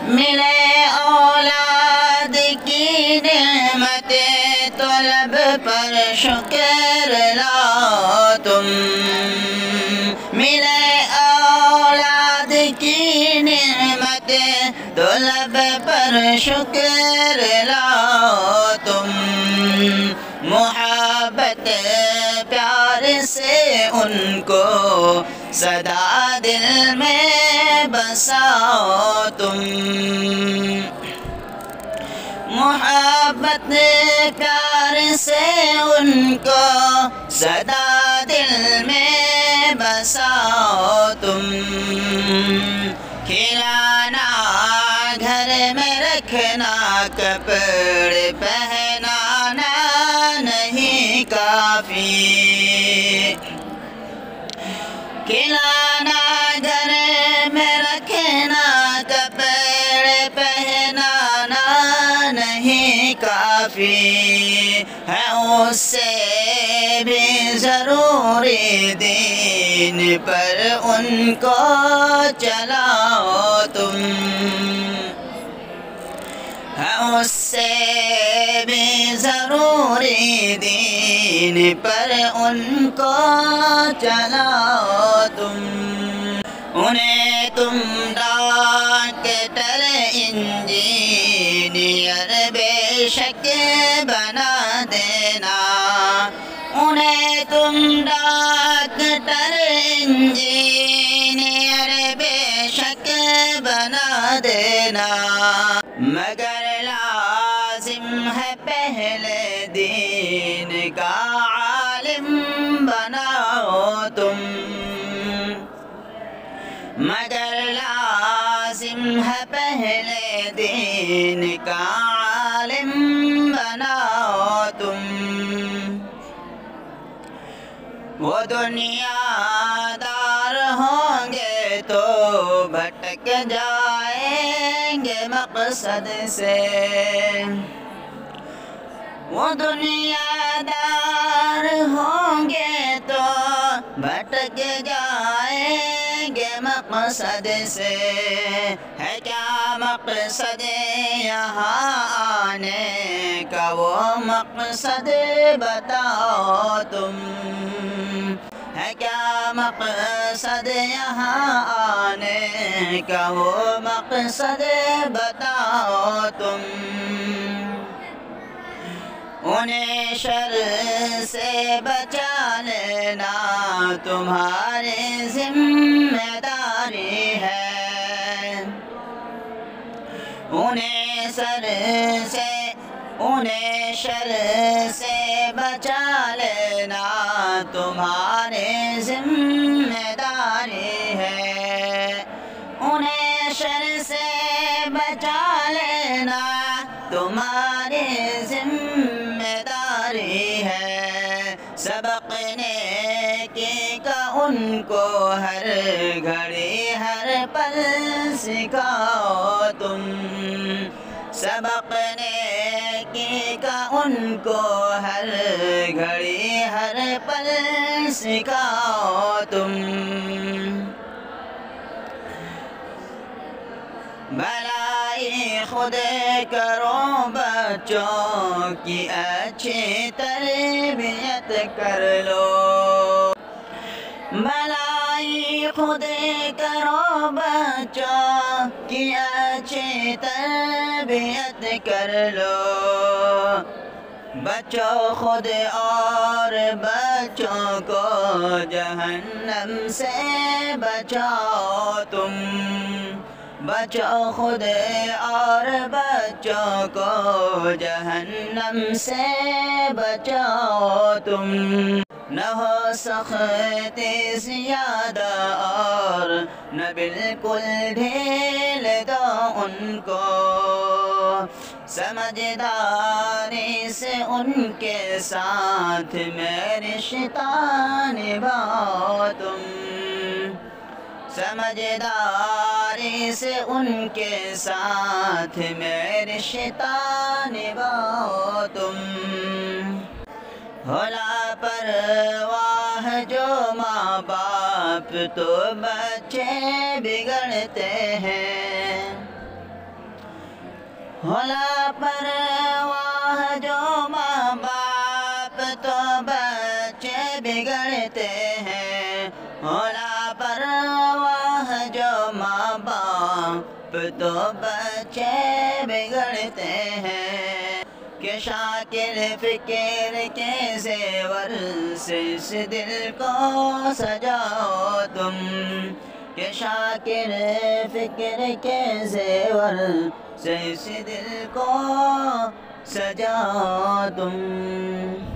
ملے اولاد کی نعمت طلب پر شکر لاؤ تم، ملے اولاد کی نعمت طلب پر شکر لاؤ تم، محبت پیار سے ان کو سدا دل میں بساؤ تم، محبت پیار سے ان کو سدا دل میں بساؤ تم، کھلانا گھر میں رکھنا کپڑے پہنانا نہیں کافی، کھلانا گھر میں رکھنا کپڑے پہنانا نہیں کافی ہے، اس سے بھی ضروری دین پر ان کو چلاؤ تم، ہے اس سے بھی ضروری دین پر ان کو چلاؤ تم، انہیں تم ڈاکٹر انجینئر بے شک بنا دینا، انہیں تم ڈاکٹر انجینئر بے شک بنا دینا، مگر لازم ہے پہلے دین کا عالم بناؤ تم، مگر لازم ہے پہلے دین کا عالم بناؤ تم، وہ دنیا دار ہوں گے تو بھٹک جائیں گے مقصد سے، وہ دنیا دار ہوں گے تو بھٹک جائیں گے مقصد سے، ہے کیا مقصد یہاں آنے کا وہ مقصد بتاؤ تم، ہے کیا مقصد یہاں آنے کا وہ مقصد بتاؤ تم، انہیں شر سے بچا لینا تمہاری ذمہ داری ہے، انہیں شر سے بچا لینا تمہاری ذمہ داری ہے، انہیں شر سے بچا لینا تمہاری ذمہ داری ہے، سبق نیکی کا ان کو ہر گھڑی ہر پل سکھاؤ تم، سبق نیکی کا ان کو ہر گھڑی ہر پل سکھاؤ تم، بھلائی خود کرو بچوں کی اچھی تربیت کر لو، بھلائی خود کرو بچوں کی اچھی تربیت کر لو، بچوں خود اور بچوں کو جہنم سے بچاؤ تم، بچو خود اور بچوں کو جہنم سے بچاؤ تم، نہ ہو سختی زیادہ اور نہ بالکل ڈھیل دو ان کو، سمجھداری سے ان کے ساتھ میں رشتہ نبھاؤ تم، سمجھداری سے ان کے ساتھ میں رشتہ نبھاؤ تم، ہو لاپرواہ جو ماں باپ تو بچے بگڑتے ہیں، ہولا پرواہ جو ماں باپ تو بچے بگڑتے ہیں، ہولا پرواہ جو ماں باپ تو بچے بگڑتے ہیں، کہ شاکر فکر کے زیور سے اس دل کو سجاؤ تم، کہ شاکر فکر کے زیور سے اس دل کو سجاؤ تم۔